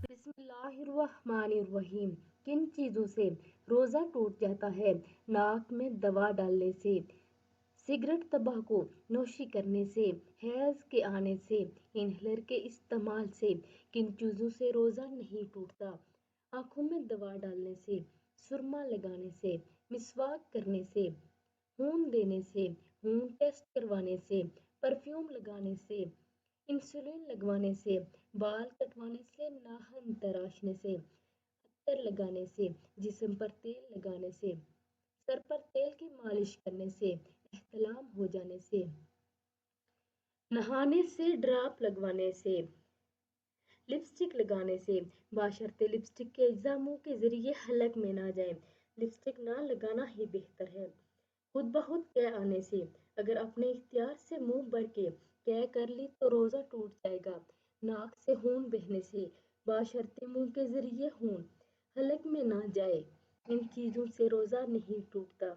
بسم اللہ الرحمن الرحیم۔ کن چیزوں سے روزہ ٹوٹ جاتا ہے؟ ناک میں دوا ڈالنے سے، سگریٹ تمباکو نوشی کرنے سے، حیض کے آنے سے، انہیلر کے استعمال سے۔ کن چیزوں سے روزہ نہیں ٹوٹتا؟ آنکھوں میں دوا ڈالنے سے، سرما لگانے سے، مسواک کرنے سے، خون دینے سے، خون ٹیسٹ کروانے سے، پرفیوم لگانے سے، انسولین لگوانے سے، بال کٹوانے سے، ناخن تراشنے سے، عطر لگانے سے، جسم پر تیل لگانے سے، سر پر تیل کی مالش کرنے سے، احتلام ہو جانے سے، نہانے سے، ڈراپ لگوانے سے، لپسٹک لگانے سے، باشرطے لپسٹک کے اجزاء منہ کے ذریعے حلق میں نہ جائیں۔ لپسٹک نہ لگانا ہی بہتر ہے۔ خود بخود قے آنے سے، اگر اپنے اختیار سے منہ بھر کے قے کر لی تو روزہ ٹوٹ جائے گا۔ ناک سے خون بہنے سے، باشرطے منہ کے ذریعے خون حلق میں نہ جائے۔ ان چیزوں سے روزہ نہیں ٹوٹتا۔